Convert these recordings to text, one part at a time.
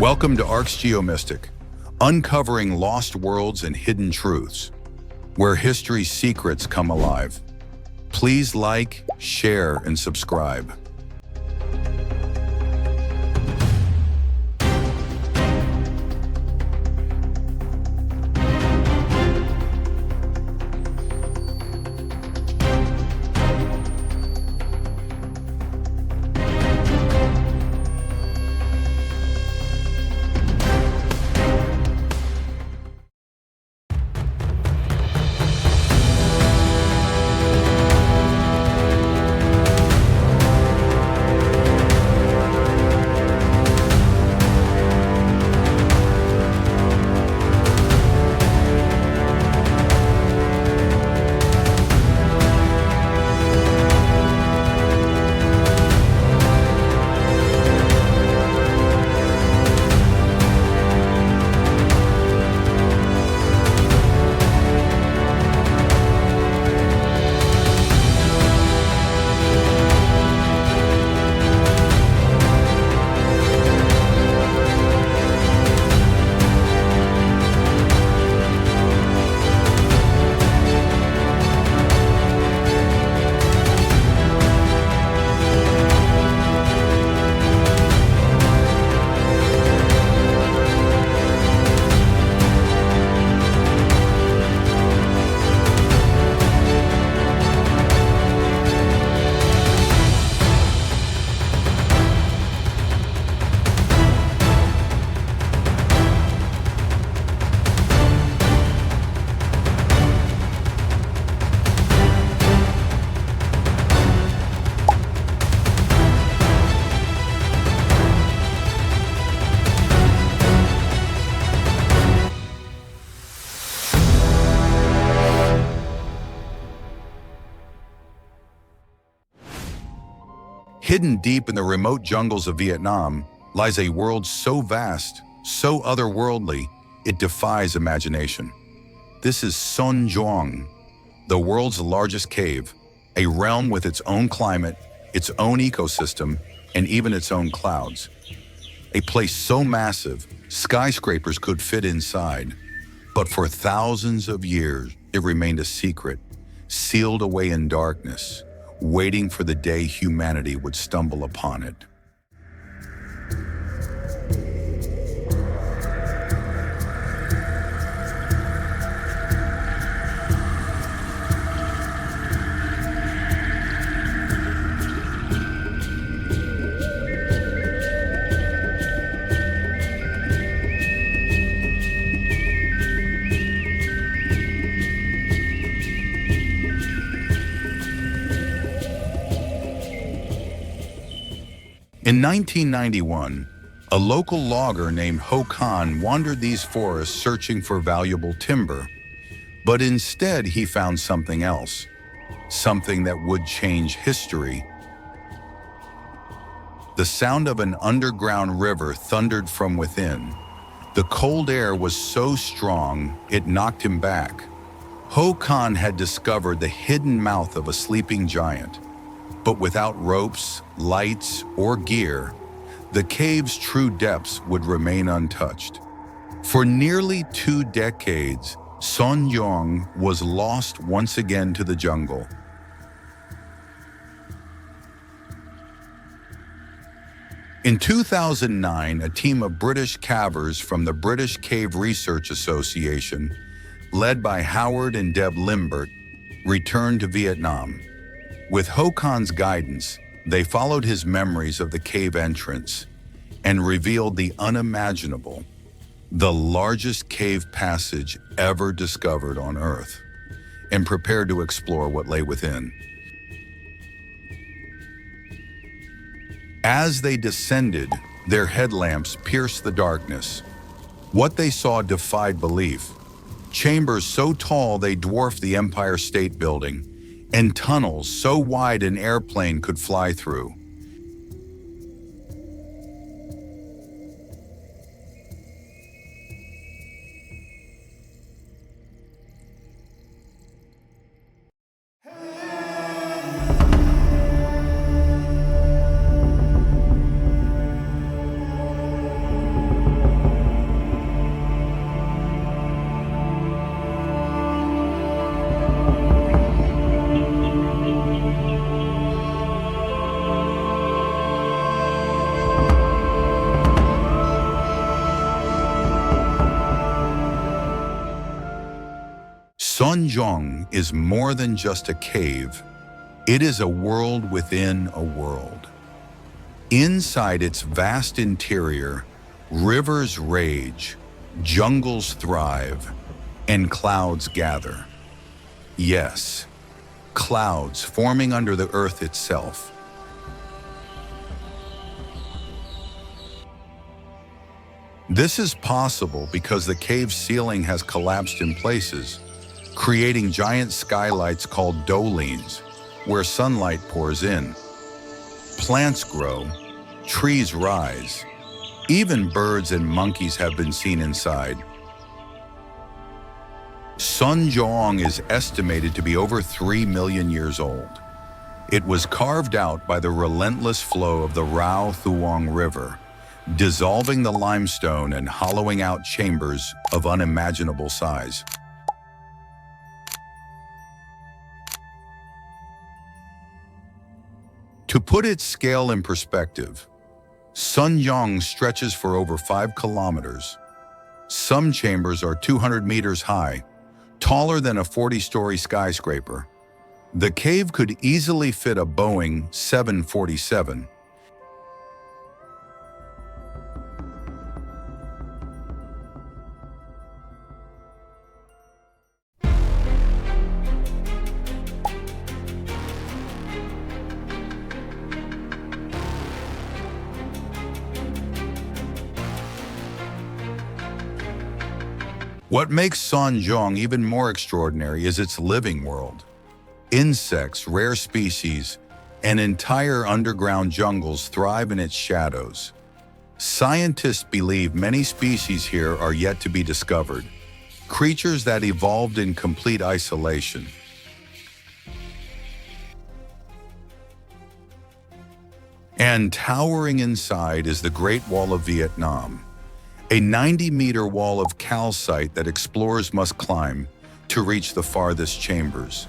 Welcome to ARCHZ, uncovering lost worlds and hidden truths, where history's secrets come alive. Please like, share, and subscribe. Hidden deep in the remote jungles of Vietnam lies a world so vast, so otherworldly, it defies imagination. This is Son Doong, the world's largest cave, a realm with its own climate, its own ecosystem, and even its own clouds. A place so massive, skyscrapers could fit inside, but for thousands of years, it remained a secret, sealed away in darkness, waiting for the day humanity would stumble upon it. In 1991, a local logger named Ho Khan wandered these forests searching for valuable timber, but instead he found something else, something that would change history. The sound of an underground river thundered from within. The cold air was so strong, it knocked him back. Ho Khan had discovered the hidden mouth of a sleeping giant. But without ropes, lights, or gear, the cave's true depths would remain untouched. For nearly 2 decades, Son Doong was lost once again to the jungle. In 2009, a team of British cavers from the British Cave Research Association, led by Howard and Deb Limbert, returned to Vietnam. With Ho Khan's guidance, they followed his memories of the cave entrance and revealed the unimaginable, the largest cave passage ever discovered on Earth, and prepared to explore what lay within. As they descended, their headlamps pierced the darkness. What they saw defied belief. Chambers so tall they dwarfed the Empire State Building, and tunnels so wide an airplane could fly through. Doong is more than just a cave. It is a world within a world. Inside its vast interior, rivers rage, jungles thrive, and clouds gather. Yes, clouds forming under the earth itself. This is possible because the cave's ceiling has collapsed in places, creating giant skylights called dolines, where sunlight pours in. Plants grow, trees rise. Even birds and monkeys have been seen inside. Son Doong is estimated to be over 3 million years old. It was carved out by the relentless flow of the Rao Thuong River, dissolving the limestone and hollowing out chambers of unimaginable size. To put its scale in perspective, Son Doong stretches for over 5 kilometers. Some chambers are 200 meters high, taller than a 40-story skyscraper. The cave could easily fit a Boeing 747. What makes Son Doong even more extraordinary is its living world. Insects, rare species, and entire underground jungles thrive in its shadows. Scientists believe many species here are yet to be discovered, creatures that evolved in complete isolation. And towering inside is the Great Wall of Vietnam, a 90-meter wall of calcite that explorers must climb to reach the farthest chambers.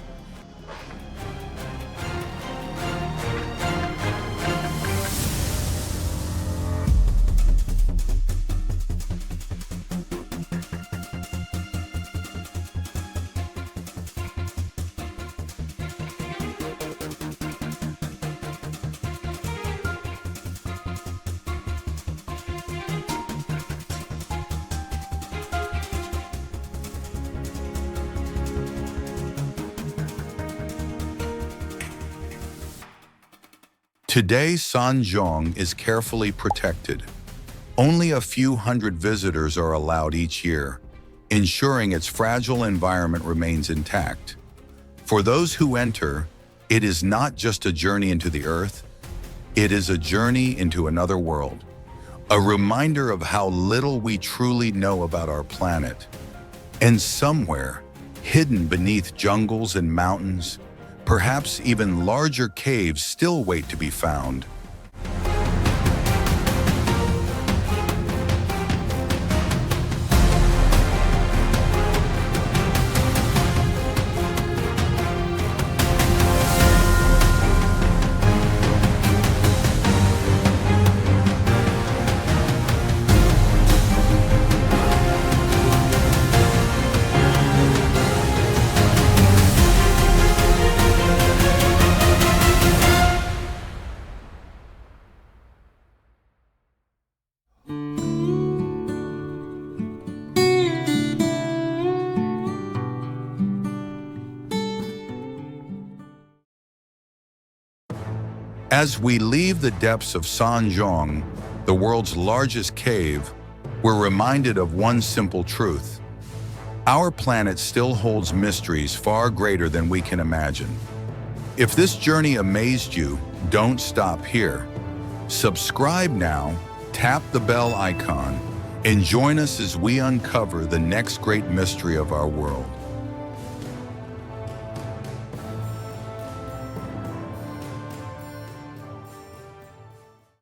Today, Son Doong is carefully protected. Only a few hundred visitors are allowed each year, ensuring its fragile environment remains intact. For those who enter, it is not just a journey into the earth, it is a journey into another world, a reminder of how little we truly know about our planet. And somewhere, hidden beneath jungles and mountains, perhaps even larger caves still wait to be found. As we leave the depths of Son Doong, the world's largest cave, we're reminded of one simple truth. Our planet still holds mysteries far greater than we can imagine. If this journey amazed you, don't stop here. Subscribe now, tap the bell icon, and join us as we uncover the next great mystery of our world.